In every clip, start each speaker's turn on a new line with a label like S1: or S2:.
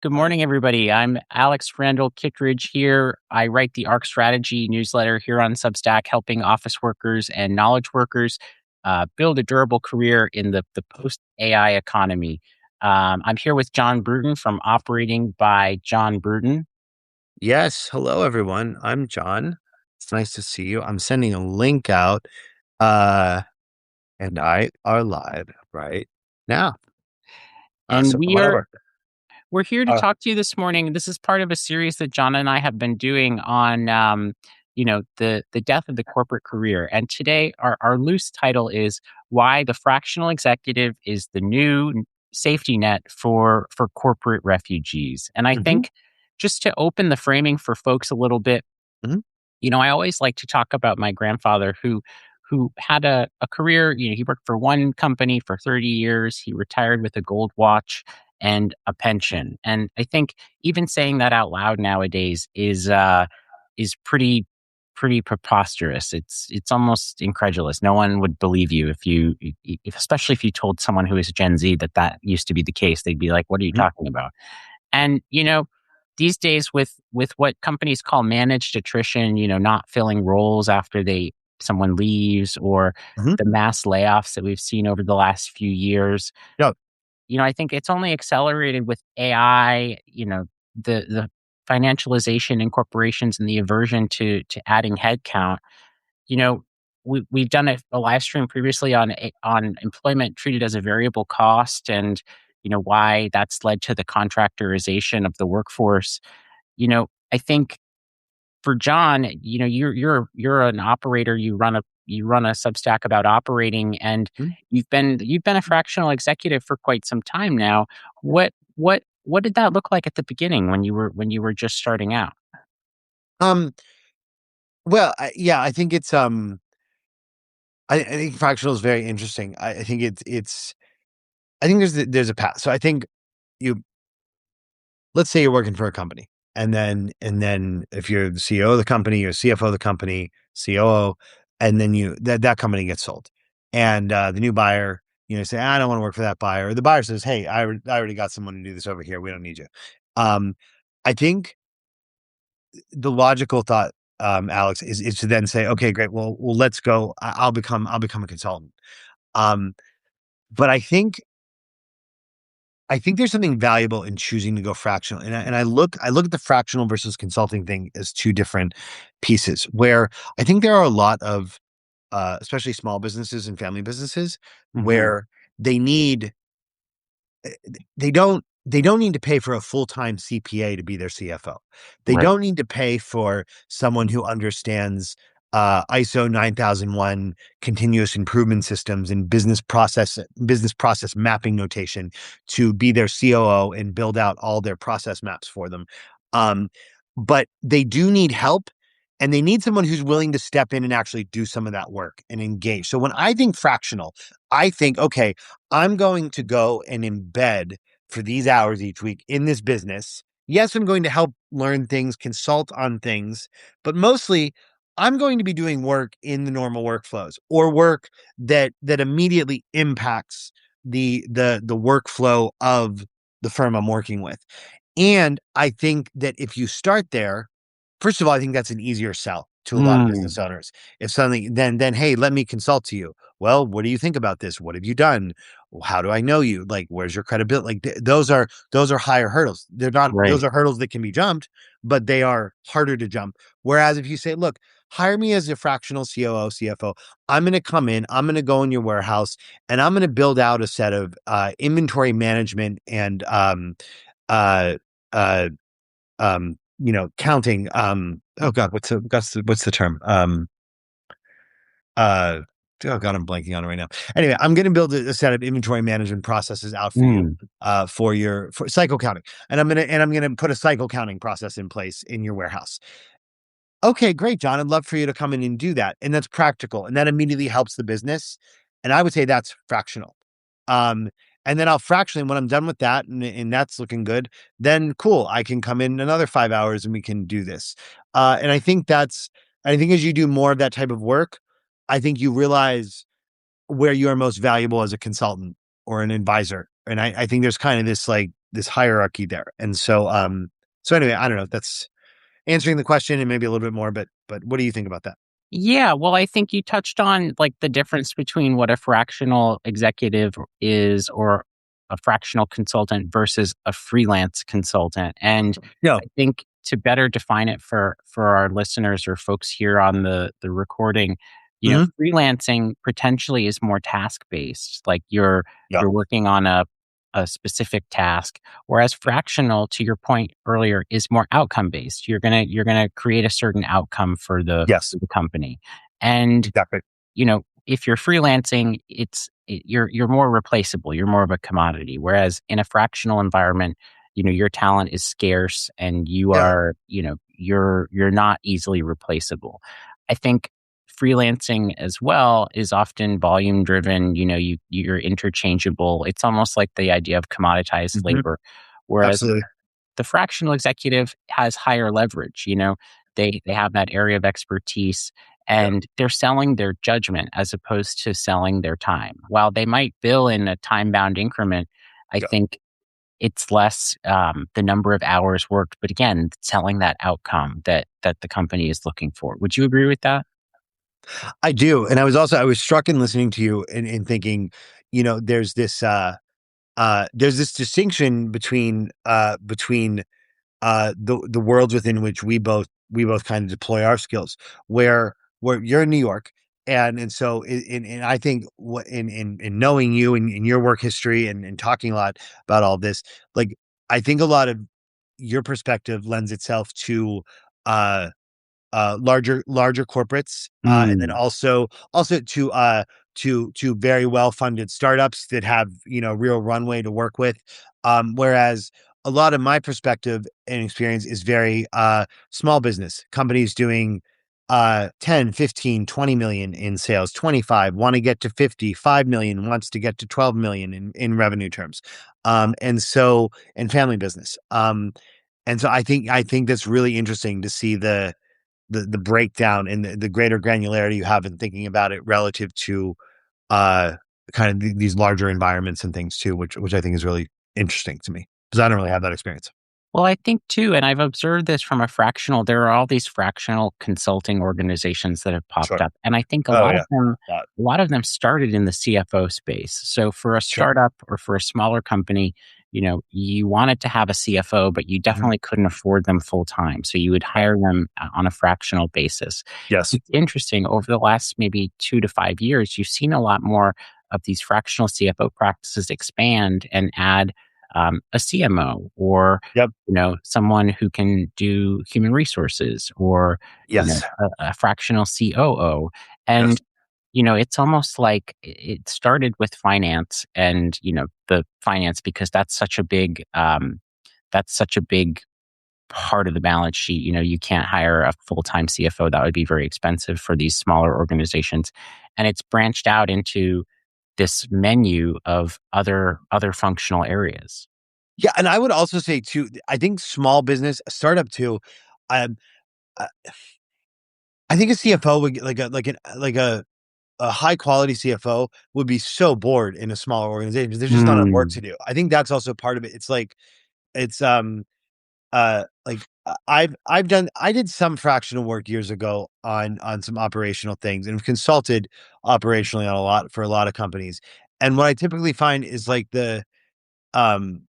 S1: Good morning, everybody. I'm Alex Randall Kittredge here. I write the ARC Strategy newsletter here on Substack, helping office workers and knowledge workers build a durable career in the post AI economy. I'm here with John Brewton from Operating by John Brewton.
S2: Yes. Hello, everyone. I'm John. It's nice to see you. I'm sending a link out, uh, and I are live right now.
S1: And
S2: So come on over.
S1: we're here to
S2: Uh,
S1: talk to you this morning. This is part of a series that John and I have been doing on the death of the corporate career. And today our loose title is Why the Fractional Executive is the New Safety Net for Corporate Refugees. And I
S2: mhm,
S1: think just to open the framing for folks a little bit,
S2: mhm,
S1: I always like to talk about my grandfather who had a career. He worked for one company for 30 years. He retired with a gold watch and a pension. And I think even saying that out loud nowadays is pretty preposterous. It's almost incredulous. No one would believe you especially if you told someone who is Gen Z that used to be the case. They'd be like, "What are you
S2: mhm,
S1: talking about?" And these days with what companies call managed attrition, not filling roles after someone leaves, or
S2: mhm.
S1: the mass layoffs that we've seen over the last few years,
S2: No,
S1: I think it's only accelerated with AI, the financialization in corporations and the aversion to adding headcount. You know, we've done a live stream previously on employment treated as a variable cost, and why that's led to the contractorization of the workforce. I think for John, you're an operator. You run a Substack about operating, and
S2: mhm.
S1: you've been a fractional executive for quite some time now. What did that look like at the beginning when you were just starting out?
S2: Um, well, yeah, I think I think fractional is very interesting. I think I think there's a path. So I think you, let's say you're working for a company, and then if you're the CEO of the company, you're CFO of the company, COO, and then that company gets sold, and the new buyer, say, I don't want to work for that buyer. Or the buyer says, hey, I already got someone to do this over here. We don't need you. Um, I think the logical thought, Alex, is to then say, okay, great. Well, let's go. I'll become a consultant. Um, but I think there's something valuable in choosing to go fractional, and I look at the fractional versus consulting thing as two different pieces. Where I think there are a lot of, especially small businesses and family businesses,
S1: Hmm.
S2: where they need eh, they don't need to pay for a full-time CPA to be their CFO. They
S1: Right.
S2: don't need to pay for someone who understands ISO 9001 continuous improvement systems and business process mapping notation to be their COO and build out all their process maps for them. Um, but they do need help, and they need someone who's willing to step in and actually do some of that work and engage. So when I think fractional, I think, okay, I'm going to go and embed for these hours each week in this business. Yes, I'm going to help learn things, consult on things, but mostly I'm going to be doing work in the normal workflows, or work that immediately impacts the workflow of the firm I'm working with. And I think that if you start there, first of all, I think that's an easier sell to a lot of
S1: Mm,
S2: business owners. If suddenly, then hey, let me consult to you. Well, what do you think about this? What have you done? How do I know you? Like, where's your credibility? Like, those are higher hurdles. They're not
S1: right.
S2: Those are hurdles that can be jumped, but they are harder to jump. Whereas if you say, look, hire me as a fractional COO, CFO, I'm going to come in, I'm going to go in your warehouse, and I'm going to build out a set of inventory management and uh, uh, counting. Oh God, what's the term? Uh, oh God, I'm blanking on it right now. Anyway, I'm going to build a set of inventory management processes out for you,
S1: Mm,
S2: for cycle counting, and I'm gonna put a cycle counting process in place in your warehouse. Okay, great, John. I'd love for you to come in and do that, and that's practical, and that immediately helps the business. And I would say that's fractional. Um, and then I'll fractionally when I'm done with that, and that's looking good. Then cool, I can come in another 5 hours and we can do this. And I think as you do more of that type of work, I think you realize where you are most valuable as a consultant or an advisor. And I think there's kind of this like this hierarchy there. And so anyway, I don't know if that's answering the question and maybe a little bit more, but what do you think about that?
S1: Yeah, well, I think you touched on like the difference between what a fractional executive is or a fractional consultant versus a freelance consultant. And
S2: Yeah.
S1: I think to better define it for our listeners or folks here on the recording,
S2: Hmm.
S1: freelancing potentially is more task based. Like
S2: Yeah.
S1: you're working on a specific task, whereas fractional, to your point earlier, is more outcome based. You're gonna create a certain outcome
S2: Yes.
S1: for the company. And,
S2: Exactly.
S1: if you're freelancing, you're more replaceable. You're more of a commodity. Whereas in a fractional environment, your talent is scarce and you
S2: Yeah.
S1: are, you're not easily replaceable. I think freelancing as well is often volume driven. You're interchangeable. It's almost like the idea of commoditized
S2: Hmm.
S1: labor. Whereas
S2: Absolutely.
S1: the fractional executive has higher leverage. They have that area of expertise
S2: Yeah.
S1: and they're selling their judgment as opposed to selling their time. While they might bill in a time bound increment, I
S2: Yeah.
S1: think it's less the number of hours worked, but again, selling that outcome that the company is looking for. Would you agree with that?
S2: I do. And I was struck in listening to you and thinking, there's this distinction between the worlds within which we both kind of deploy our skills, where you're in New York. And so in I think what in knowing you and in your work history and talking a lot about all this, like I think a lot of your perspective lends itself to uh larger corporates, and then
S1: Mm.
S2: also to very well funded startups that have real runway to work with. Whereas a lot of my perspective and experience is very small business companies doing 10, 15, 20 million in sales, 25 want to get to 55 million, wants to get to 12 million in revenue terms. And family business. And so I think that's really interesting to see the breakdown and the greater granularity you have in thinking about it relative to uh kind of these larger environments and things too, which I think is really interesting to me because I don't really have that experience.
S1: Well, I think too, and I've observed this from a fractional, there are all these fractional consulting organizations that have popped
S2: Sure.
S1: up. And I think a
S2: Oh
S1: lot
S2: yeah.
S1: of them,
S2: Lot.
S1: a lot of them started in the CFO space. So for a
S2: Sure.
S1: startup or for a smaller company, you wanted to have a CFO, but you
S2: Hmm.
S1: definitely couldn't afford them full time. So you would
S2: Yeah.
S1: hire them on a fractional basis.
S2: Yes.
S1: It's interesting. Over the last maybe 2 to 5 years, you've seen a lot more of these fractional CFO practices expand and add a CMO or
S2: Yep.
S1: someone who can do human resources or,
S2: Yes.
S1: a fractional COO.
S2: Yes.
S1: And, it's almost like it started with finance and, the finance because that's such a big part of the balance sheet. You can't hire a full-time CFO. That would be very expensive for these smaller organizations. And it's branched out into this menu of other functional areas.
S2: Yeah, and I would also say too, I think small business, startup too. Um, I I think a CFO would get like a high quality CFO would be so bored in a smaller organization because there's just not enough work
S1: Mm.
S2: to do. I think that's also part of it. It's like it's like I did some fractional work years ago on some operational things and have consulted operationally on a lot of companies. And what I typically find is like um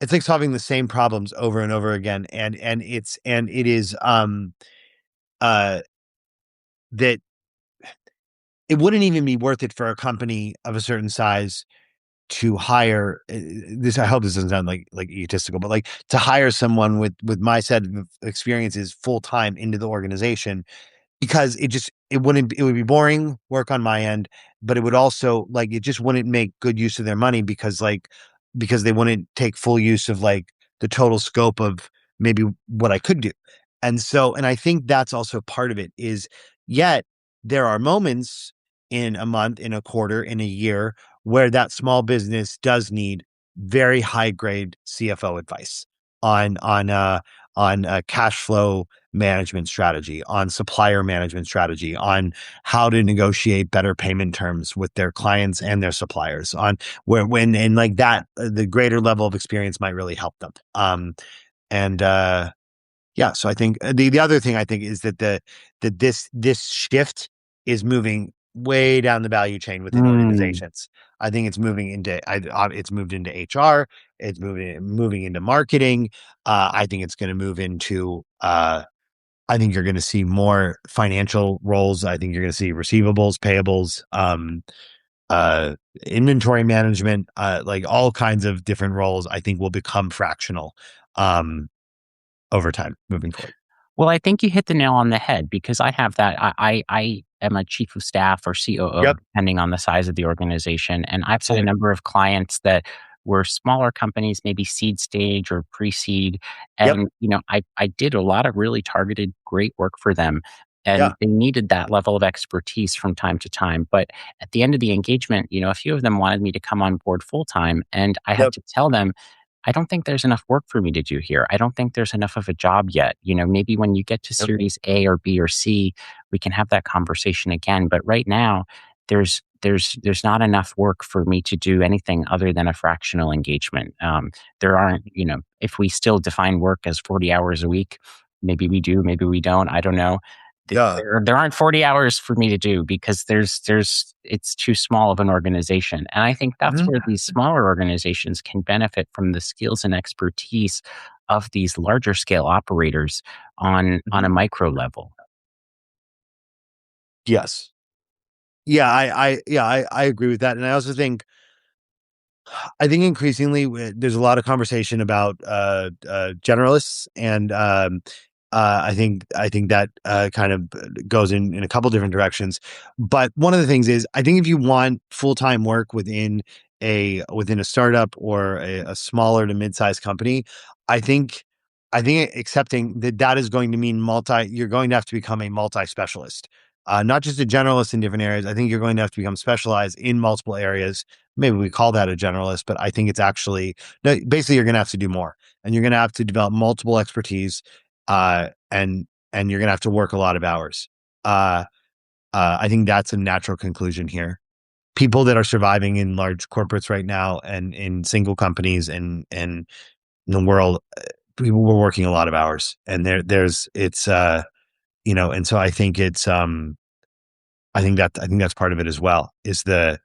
S2: it's like solving the same problems over and over again. And it is uh that it wouldn't even be worth it for a company of a certain size to hire this. I hope this doesn't sound like egotistical, but like to hire someone with my set of experiences full time into the organization because it would be boring work on my end, but it would also like it just wouldn't make good use of their money because they wouldn't take full use of like the total scope of maybe what I could do. And I think that's also part of it is yet there are moments in a month, in a quarter, in a year where that small business does need very high grade CFO advice. on cash flow management strategy, on supplier management strategy, on how to negotiate better payment terms with their clients and their suppliers, on where when and like that, the greater level of experience might really help them. And Yeah, so I think the other thing I think is that this shift is moving way down the value chain within
S1: Mm.
S2: organizations. I think it's moving into it's moved into HR, it's moving into marketing. I think it's going to move into I think you're going to see more financial roles. I think you're going to see receivables, payables, uh, inventory management, like all kinds of different roles. I think will become fractional. Um, over time moving forward.
S1: Well, I think you hit the nail on the head because I have that. I am a chief of staff or COO,
S2: Yep.
S1: depending on the size of the organization. And I've had a
S2: Absolutely.
S1: number of clients that were smaller companies, maybe seed stage or pre-seed.
S2: Yep.
S1: And, I did a lot of really targeted great work for them. And
S2: Yeah.
S1: they needed that level of expertise from time to time. But at the end of the engagement, a few of them wanted me to come on board full time. And I had
S2: Yep.
S1: to tell them, I don't think there's enough work for me to do here. I don't think there's enough of a job yet. Maybe when you get to
S2: Yep.
S1: series A or B or C, we can have that conversation again. But right now, there's not enough work for me to do anything other than a fractional engagement. There aren't, if we still define work as 40 hours a week, maybe we do, maybe we don't. I don't know.
S2: Yeah.
S1: There aren't 40 hours for me to do because it's too small of an organization. And I think that's
S2: Mhm.
S1: where these smaller organizations can benefit from the skills and expertise of these larger scale operators on a
S2: Mhm.
S1: micro level.
S2: Yes. Yeah, I agree with that. And I also think increasingly there's a lot of conversation about generalists, and I think that kind of goes in a couple different directions. But one of the things is, I think if you want full time work within a startup or a smaller to mid sized company, I think accepting that is going to mean you're going to have to become a multi specialist. Not just a generalist in different areas. I think you're going to have to become specialized in multiple areas. Maybe we call that a generalist, but I think it's actually no, basically you're going to have to do more, and you're going to have to develop multiple expertise, and you're going to have to work a lot of hours. Uh, I think that's a natural conclusion here. People that are surviving in large corporates right now and in single companies and in the world, people were working a lot of hours, and there's it's and so I think that's part of it as well, is the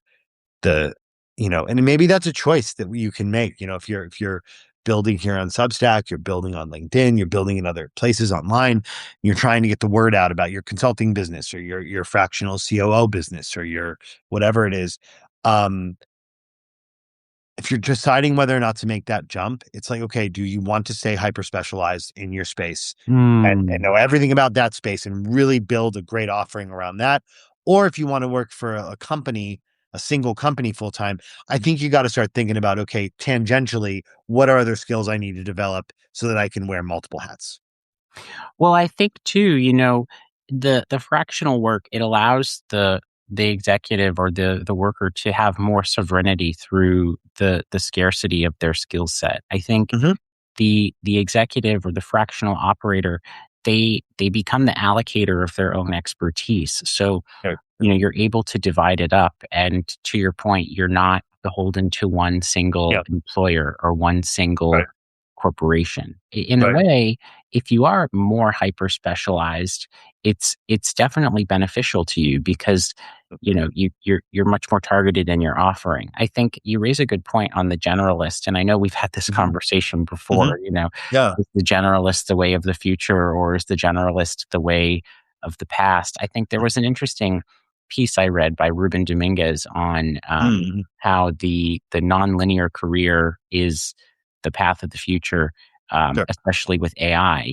S2: and maybe that's a choice that you can make. If you're building here on Substack, you're building on LinkedIn, you're building in other places online, you're trying to get the word out about your consulting business or your fractional COO business or your whatever it is. um if you're deciding whether or not to make that jump, it's like, okay, do you want to stay hyper specialized in your space and
S1: Hmm.
S2: know everything about that space and really build a great offering around that? Or if you want to work for a company, a single company full time, I think you got to start thinking about, okay, tangentially, what are other skills I need to develop so that I can wear multiple hats?
S1: Well, I think too, the fractional work, it allows the executive or the worker to have more sovereignty through the scarcity of their skill set. I think
S2: Hmm.
S1: the executive or the fractional operator, they become the allocator of their own expertise. So,
S2: Yeah.
S1: you're able to divide it up. And to your point, you're not beholden to one single
S2: Yeah.
S1: employer or one single
S2: Right.
S1: corporation. In a
S2: Right.
S1: way, if you are more hyper specialized, it's definitely beneficial to you because you're much more targeted in your offering. I think you raise a good point on the generalist, and I know we've had this
S2: Hmm.
S1: conversation
S2: Hmm.
S1: before.
S2: Yeah.
S1: Is the generalist the way of the future, or is the generalist the way of the past? I think there was an interesting piece I read by Ruben Dominguez on
S2: Hmm.
S1: how the nonlinear career is the path of the future,
S2: Sure.
S1: especially with AI.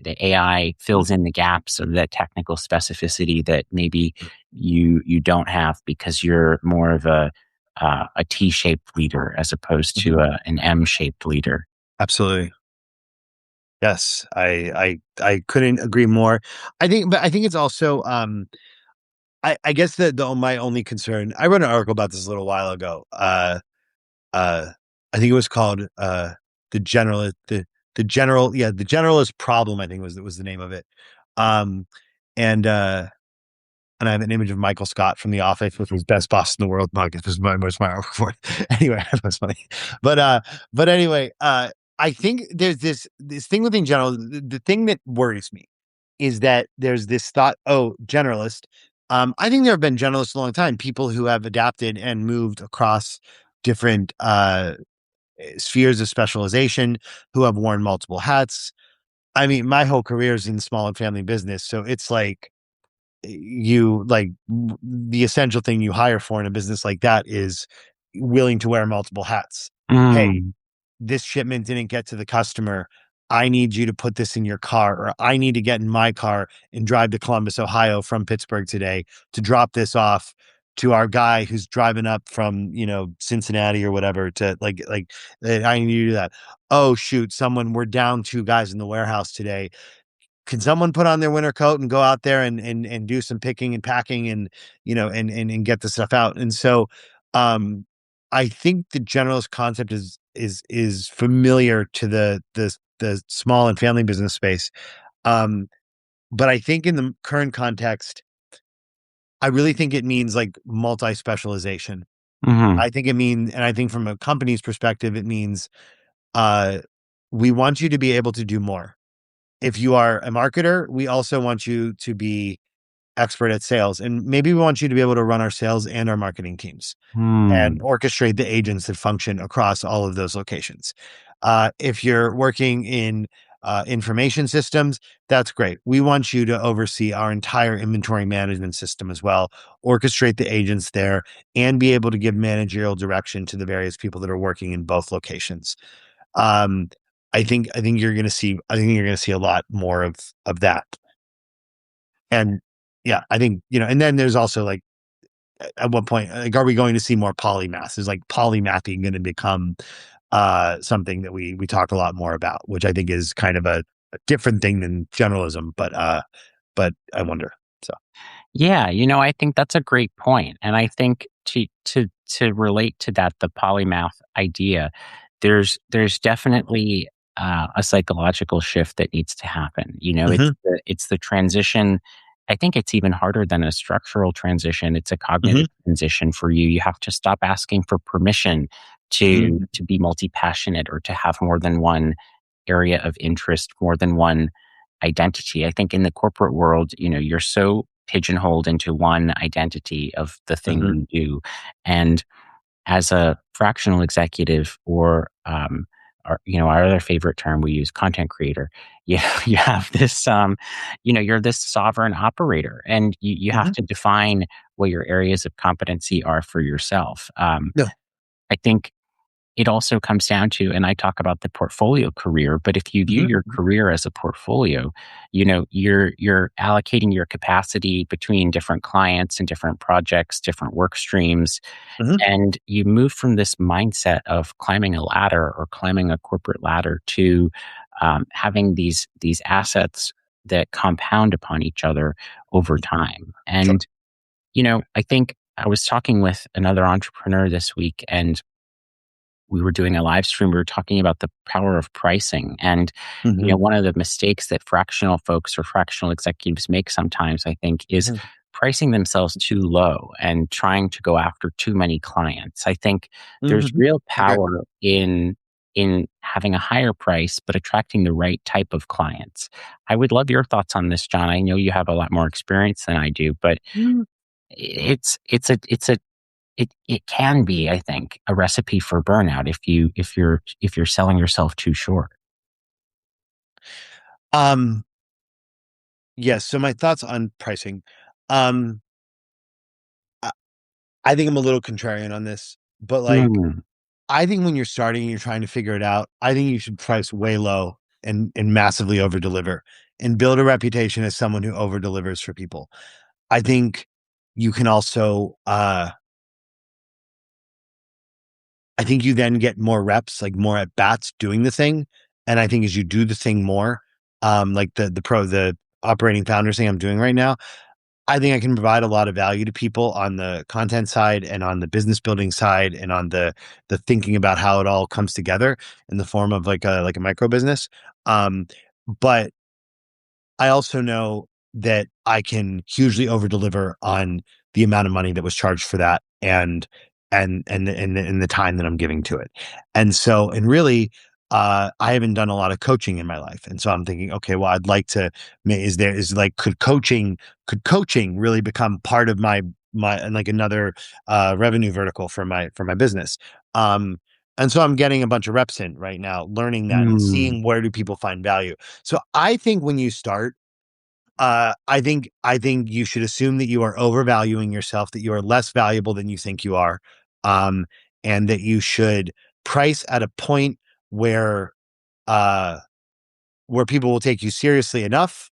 S1: The AI fills in the gaps of that technical specificity that maybe you don't have because you're more of a T-shaped leader as opposed
S2: Mhm.
S1: to an M-shaped leader.
S2: Absolutely. Yes, I couldn't agree more. I think it's also I guess that the my only concern. I wrote an article about this a little while ago. Uh, I think it was called the general the the generalist problem, I think was the name of it. Um, and and I have an image of Michael Scott from The Office with his best boss in the world mug. This is my most my report. Anyway, that was funny. But but anyway, I think there's this thing within general. The thing that worries me is that there's this thought, oh, generalist. I think there have been generalists a long time, people who have adapted and moved across different spheres of specialization, who have worn multiple hats. I mean, my whole career is in small and family business, so it's like the essential thing you hire for in a business like that is willing to wear multiple hats. Hey,
S1: Mm,
S2: this shipment didn't get to the customer. I need you to put this in your car, or I need to get in my car and drive to Columbus, Ohio from Pittsburgh today to drop this off to our guy who's driving up from, Cincinnati or whatever to I need you to do that. Oh, shoot, we're down two guys in the warehouse today. Can someone put on their winter coat and go out there and do some picking and packing and and get the stuff out? And so um I think the generalist concept is familiar to the small and family business space. Um but I think in the current context, I really think it means like multi-specialization.
S1: mhm,
S2: I think from a company's perspective, it means uh we want you to be able to do more. If you are a marketer, we also want you to be expert at sales. And maybe we want you to be able to run our sales and our marketing teams and
S1: mm,
S2: orchestrate the agents that function across all of those locations. If you're working in information systems, that's great. We want you to oversee our entire inventory management system as well, orchestrate the agents there, and be able to give managerial direction to the various people that are working in both locations. Um, I think you're going to see a lot more of that. And yeah, I think, and then there's also like at what point, like, are we going to see more polymath? Is like polymathing going to become something that we talk a lot more about, which I think is kind of a different thing than generalism, but I wonder. So
S1: yeah, I think that's a great point, and I think to relate to that, the polymath idea, there's definitely a psychological shift that needs to happen.
S2: hmm
S1: It's the transition. I think it's even harder than a structural transition. It's a
S2: hmm
S1: cognitive transition for you. You have to stop asking for permission to
S2: hmm
S1: to be multi-passionate or to have more than one area of interest, more than one identity. I think in the corporate world, you're so pigeonholed into one identity of the thing
S2: hmm
S1: you do. And as a fractional executive or, our other favorite term we use, content creator, you, you have this, you're this sovereign operator and you have
S2: hmm
S1: to define what your areas of competency are for yourself.
S2: no,
S1: I think it also comes down to, and I talk about the portfolio career, but if you view
S2: hmm
S1: your career as a portfolio, you're allocating your capacity between different clients and different projects, different work streams,
S2: hmm
S1: and you move from this mindset of climbing a ladder or climbing a corporate ladder to having these assets that compound upon each other over time.
S2: sure.
S1: And I think I was talking with another entrepreneur this week, and we were doing a live stream. We were talking about the power of pricing. And,
S2: hmm
S1: one of the mistakes that fractional folks or fractional executives make sometimes, I think, is
S2: hmm
S1: pricing themselves too low and trying to go after too many clients. I think there's
S2: hmm
S1: real
S2: I agree.
S1: power in having a higher price, but attracting the right type of clients. I would love your thoughts on this, John. I know you have a lot more experience than I do, but it can be, I think, a recipe for burnout if you're selling yourself too short.
S2: Um, yes. So my thoughts on pricing. Um, I, I think I'm a little contrarian on this, but like
S1: Mm,
S2: I think when you're starting and you're trying to figure it out, I think you should price way low and massively over deliver and build a reputation as someone who over delivers for people. I think you can also I think you then get more reps, like more at bats doing the thing. And I think as you do the thing more, like the operating founders thing I'm doing right now, I think I can provide a lot of value to people on the content side and on the business building side and on the thinking about how it all comes together in the form of like a micro business. Um, but I also know that I can hugely over deliver on the amount of money that was charged for that and the time that I'm giving to it. And so, and really, I haven't done a lot of coaching in my life. And so I'm thinking, okay, well, I'd like to, could coaching really become part of my, and like another, revenue vertical for my business? Um, and so I'm getting a bunch of reps in right now, learning that and
S1: Mm,
S2: seeing where do people find value. So I think when you start, I think you should assume that you are overvaluing yourself, that you are less valuable than you think you are, um, and that you should price at a point where uh, where people will take you seriously enough,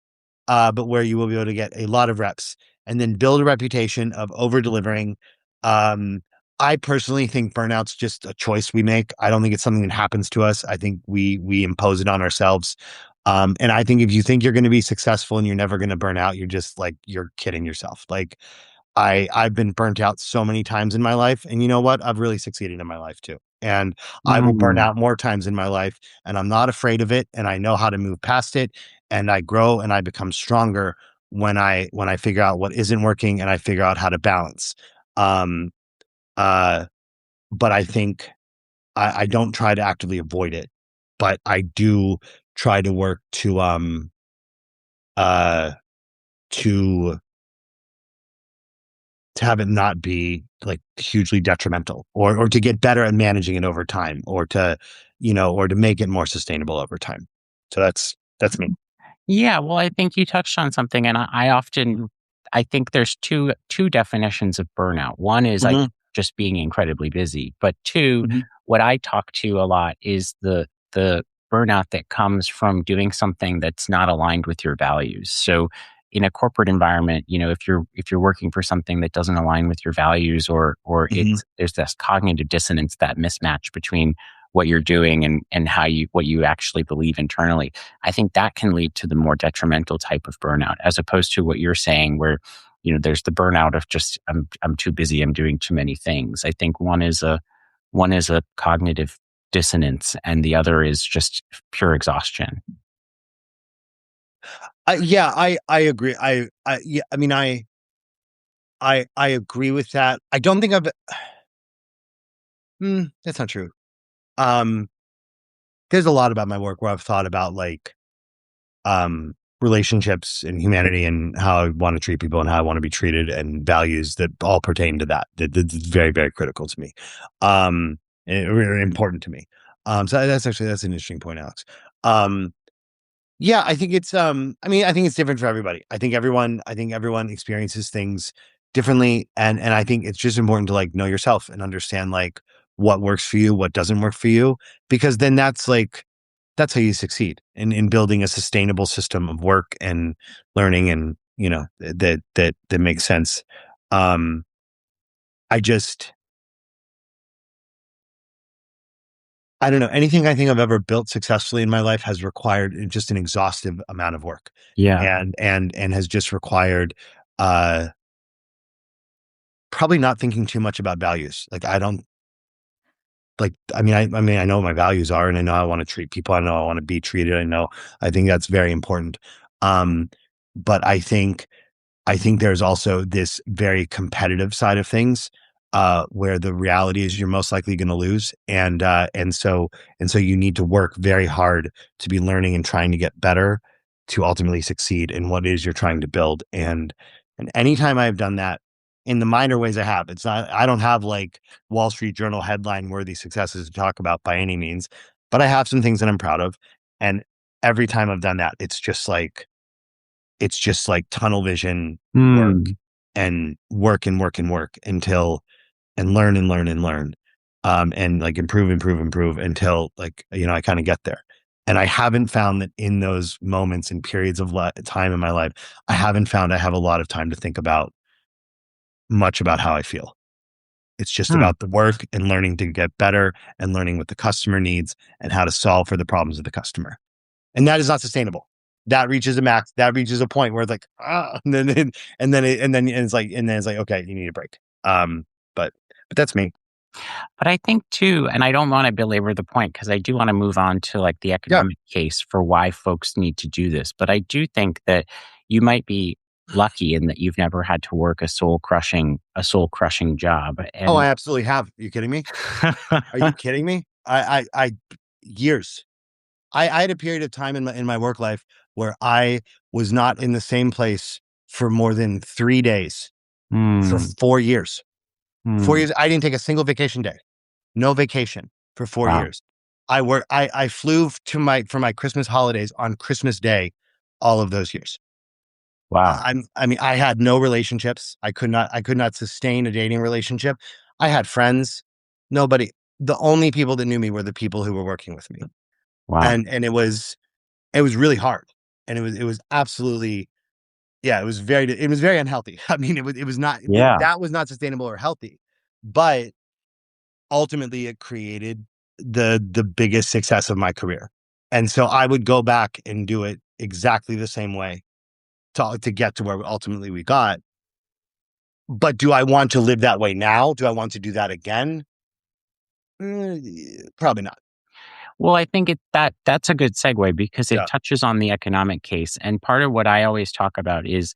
S2: but where you will be able to get a lot of reps and then build a reputation of over delivering. Um, I personally think burnout's just a choice we make. I don't think it's something that happens to us. I think we impose it on ourselves. And I think if you think you're going to be successful and you're never going to burn out, you're just like you're kidding yourself. Like I've been burnt out so many times in my life, and you know what? I've really succeeded in my life too. And I will burn
S1: mm.
S2: out more times in my life, and I'm not afraid of it, and I know how to move past it, and I grow and I become stronger when I figure out what isn't working and I figure out how to balance. Um, uh, but I think I don't try to actively avoid it, but I do try to work uh to to have it not be like hugely detrimental or to get better at managing it over time or to, or to make it more sustainable over time. So that's me.
S1: Yeah, well, I think you touched on something, and I think there's two definitions of burnout. One is
S2: Hmm.
S1: just being incredibly busy, but two,
S2: Hmm.
S1: what I talk to a lot is the burnout that comes from doing something that's not aligned with your values. So, in a corporate environment, if you're working for something that doesn't align with your values, or
S2: Hmm.
S1: there's this cognitive dissonance, that mismatch between what you're doing and what you actually believe internally. I think that can lead to the more detrimental type of burnout, as opposed to what you're saying, where there's the burnout of just I'm too busy, I'm doing too many things. I think one is a cognitive dissonance, and the other is just pure exhaustion.
S2: Yeah, I agree. Yeah, I mean, I agree with that. I don't think that's not true. Um, there's a lot about my work where I've thought about like, relationships and humanity and how I want to treat people and how I want to be treated and values that all pertain to that's very, very critical to me. And really important to me. So that's an interesting point, Alex. Um, yeah, I think I think it's different for everybody. I think everyone experiences things differently. And I think it's just important to like know yourself and understand like what works for you, what doesn't work for you, because then that's how you succeed in building a sustainable system of work and learning and, that makes sense. Um, I just I don't know. Anything I think I've ever built successfully in my life has required just an exhaustive amount of work
S1: Yeah.
S2: and has just required, uh, probably not thinking too much about values. Like, I don't I mean, I know what my values are and I know how I want to treat people. I know I want to be treated. I think that's very important. Um, but I think there's also this very competitive side of things, where the reality is you're most likely going to lose, and so you need to work very hard to be learning and trying to get better to ultimately succeed in what it is you're trying to build. And anytime I've done that in the minor ways I don't have like Wall Street Journal headline worthy successes to talk about by any means, but I have some things that I'm proud of, and every time I've done that, it's just like tunnel vision work
S1: Hmm.
S2: and work and work and work until and learn and learn and learn. And like improve until like, I kind of get there. And I haven't found that in those moments and periods of time in my life, I haven't found I have a lot of time to think about much about how I feel. It's just
S1: Hmm.
S2: about the work and learning to get better and learning what the customer needs and how to solve for the problems of the customer. And that is not sustainable. that reaches a max, that reaches a point where it's like, and then it's like, okay, you need a break. But that's me.
S1: But I think too, and I don't want to belabor the point because I do want to move on to like the
S2: Yeah.
S1: economic case for why folks need to do this. But I do think that you might be lucky in that you've never had to work a soul crushing job.
S2: Oh,
S1: And
S2: I absolutely have. Are you kidding me? Are you kidding me? Years. I had a period of time in my work life where I was not in the same place for more than 3 days for
S1: Hmm,
S2: 4 years. 4 years.
S1: hmm,
S2: I didn't take a single vacation day. No vacation for four
S1: wow,
S2: years. I flew for my Christmas holidays on Christmas Day all of those years.
S1: wow,
S2: I mean, I had no relationships. I could not sustain a dating relationship. I had friends. Nobody, the only people that knew me were the people who were working with me.
S1: wow.
S2: And it was really hard. And it was absolutely, yeah, it was very unhealthy. I mean, it was not,
S1: Yeah.
S2: that was not sustainable or healthy, but ultimately it created the biggest success of my career. And so I would go back and do it exactly the same way to get to where ultimately we got. But do I want to live that way now? Do I want to do that again? Probably not.
S1: Well, I think that's a good segue because it
S2: Yeah.
S1: touches on the economic case. And part of what I always talk about is,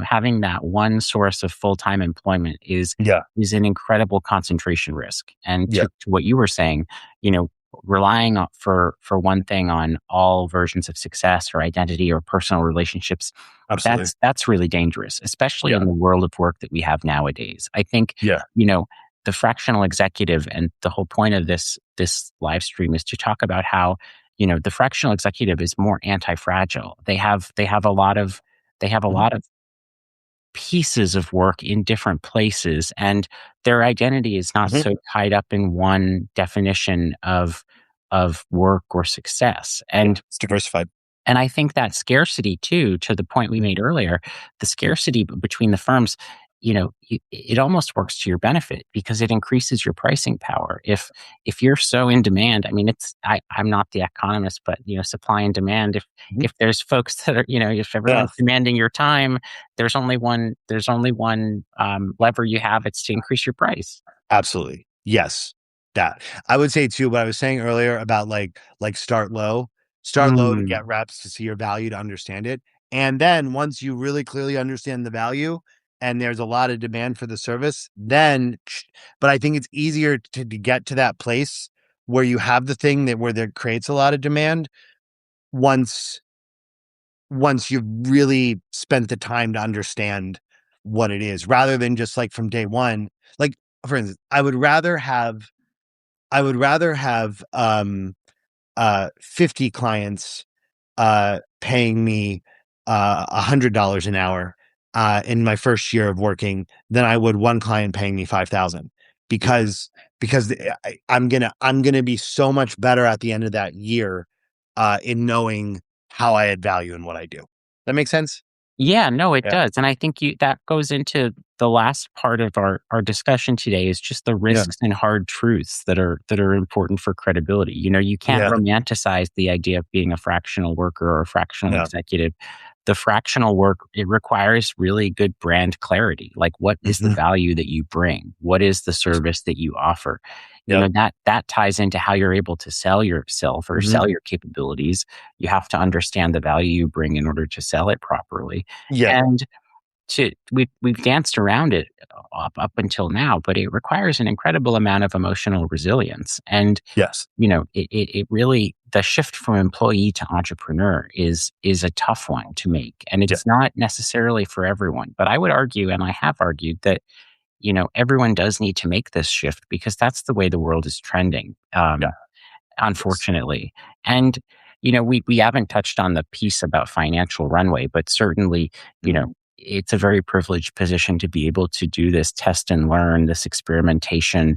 S1: having that one source of full-time employment
S2: Yeah.
S1: is an incredible concentration risk. And
S2: Yeah.
S1: to what you were saying, you know, relying on, for one thing on all versions of success or identity or personal relationships,
S2: Absolutely.
S1: that's really dangerous, especially
S2: Yeah.
S1: in the world of work that we have nowadays. I think,
S2: Yeah.
S1: you know, the fractional executive and the whole point of this live stream is to talk about how the fractional executive is more anti-fragile. They have a lot of they have a
S2: Mhm.
S1: lot of pieces of work in different places, and their identity is not
S2: Mhm.
S1: so tied up in one definition of work or success.
S2: Yeah.
S1: And
S2: It's diversified.
S1: and I think that scarcity too, to the point we
S2: Mhm.
S1: made earlier, the scarcity between the firms, it almost works to your benefit because it increases your pricing power. If you're so in demand, I mean, I'm not the economist, but supply and demand. If
S2: Mhm.
S1: if there's folks that are, if
S2: Yeah.
S1: everyone's demanding your time, there's only one lever you have. It's to increase your price.
S2: Absolutely. Yes. That. I would say too, what I was saying earlier about start low. Start low to
S1: Mm.
S2: get reps to see your value, to understand it. And then once you really clearly understand the value and there's a lot of demand for the service, but I think it's easier to get to that place where you have the thing where there creates a lot of demand once you've really spent the time to understand what it is, rather than just like from day one. Like, for instance, I would rather have 50 clients paying me $100 an hour in my first year of working than I would one client paying me 5,000, because I'm gonna be so much better at the end of that year in knowing how I add value in what I do. That makes sense?
S1: Yeah, no, it
S2: Yeah.
S1: does. And I think that goes into the last part of our discussion today is just the
S2: Yeah.
S1: risks and hard truths that are important for credibility. You can't
S2: Yeah.
S1: romanticize the idea of being a fractional worker or a fractional
S2: Yeah.
S1: executive. The fractional work, it requires really good brand clarity. Like, what is the
S2: Mhm.
S1: value that you bring? What is the service that you offer?
S2: Yep.
S1: That ties into how you're able to sell yourself or
S2: Mhm.
S1: sell your capabilities. You have to understand the value you bring in order to sell it properly.
S2: Yeah.
S1: And we've danced around it up until now, but it requires an incredible amount of emotional resilience. And
S2: Yes.
S1: it really, the shift from employee to entrepreneur is a tough one to make, and
S2: Yeah.
S1: it's not necessarily for everyone. But I would argue, and I have argued that everyone does need to make this shift because that's the way the world is trending.
S2: Yeah. Yes.
S1: Unfortunately. And, we haven't touched on the piece about financial runway, but certainly,
S2: Mhm.
S1: it's a very privileged position to be able to do this test and learn, this experimentation.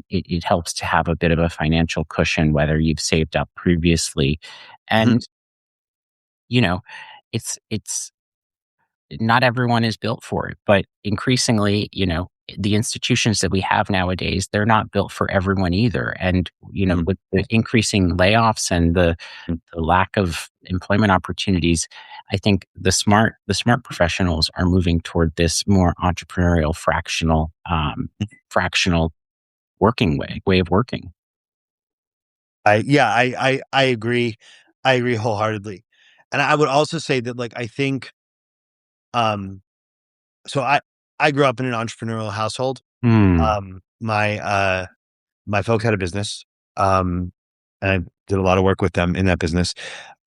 S1: It helps to have a bit of a financial cushion, whether you've saved up previously.
S2: Mhm.
S1: And, you know, it's not everyone is built for it, but increasingly, the institutions that we have nowadays, they're not built for everyone either. And, with the increasing layoffs and the lack of employment opportunities, I think the smart professionals are moving toward this more entrepreneurial, fractional working way of working.
S2: I agree. I agree wholeheartedly. And I would also say that, like, I think, um, so I grew up in an entrepreneurial household.
S1: Hmm.
S2: My folks had a business, and I did a lot of work with them in that business.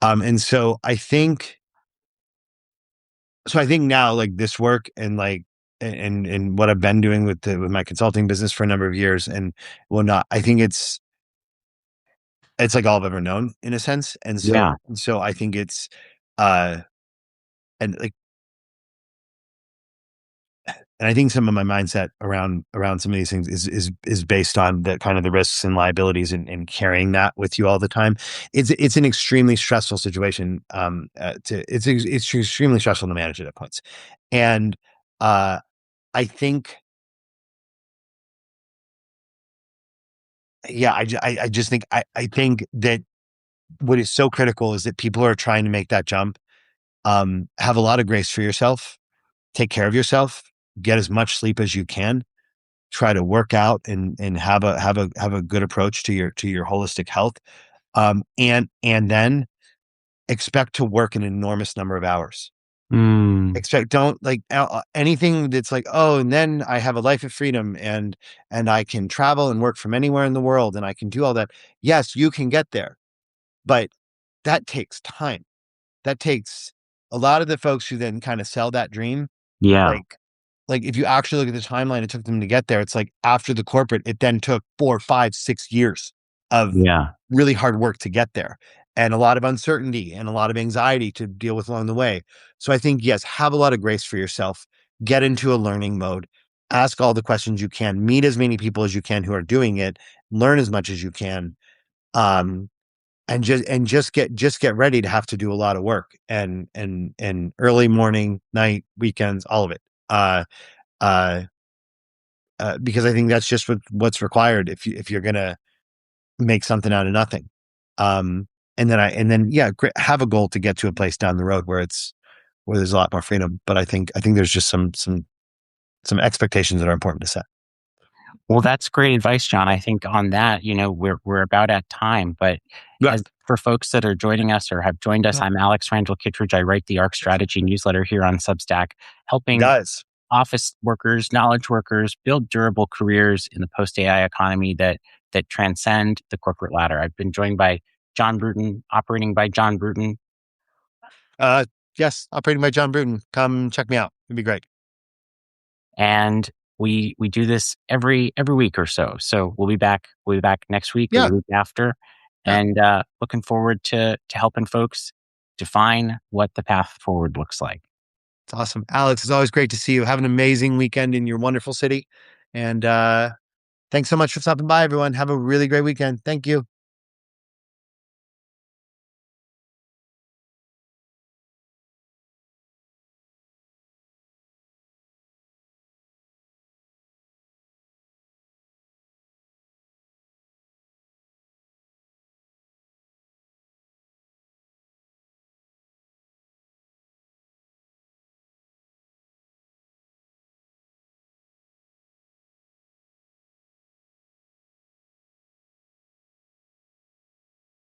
S2: And so I think now, like, this work and, like, and what I've been doing with my consulting business for a number of years and whatnot, I think it's like all I've ever known in a sense. And so
S1: Yeah.
S2: so I think it's uh and like and I think some of my mindset around some of these things is based on the kind of the risks and liabilities and carrying that with you all the time. It's an extremely stressful situation. It's extremely stressful to manage it at points. And uh I think yeah, I just think I think that what is so critical is that people are trying to make that jump. Have a lot of grace for yourself, take care of yourself, get as much sleep as you can, try to work out and have a good approach to your holistic health. And then expect to work an enormous number of hours.
S1: Hmm.
S2: Expect don't like anything that's like, oh, and then I have a life of freedom and I can travel and work from anywhere in the world and I can do all that. Yes, you can get there, but that takes time. That takes a lot of the folks who then kind of sell that dream,
S1: Yeah.
S2: like if you actually look at the timeline it took them to get there, it's like after the corporate, it then took 4, 5, 6 years of
S1: Yeah.
S2: really hard work to get there and a lot of uncertainty and a lot of anxiety to deal with along the way. So I think, yes, have a lot of grace for yourself, get into a learning mode, ask all the questions you can, meet as many people as you can who are doing it, learn as much as you can. Um, and just get ready to have to do a lot of work and early morning, night, weekends, all of it. Uh, uh, because I think that's just what's required if you're gonna make something out of nothing. Um, and then yeah, have a goal to get to a place down the road where there's a lot more freedom. But I think there's just some expectations that are important to set.
S1: Well, that's great advice, John. I think on that, we're about at time, but
S2: Right.
S1: as for folks that are joining us or have joined us, I'm Alex Randall Kittredge. I write the ARC Strategy newsletter here on Substack, helping
S2: Guys,
S1: office workers, knowledge workers build durable careers in the post AI economy that transcend the corporate ladder. I've been joined by John Brewton, operating by John Brewton,
S2: uh, yes, operating by John Brewton. Come check me out. It'd be great.
S1: and we do this every week or so. So we'll be back next week or
S2: Yeah,
S1: the week after,
S2: yeah,
S1: and looking forward to helping folks define what the path forward looks like.
S2: it's awesome. Alex, it's always great to see you. Have an amazing weekend in your wonderful city, and thanks so much for stopping by, everyone. Have a really great weekend. Thank you.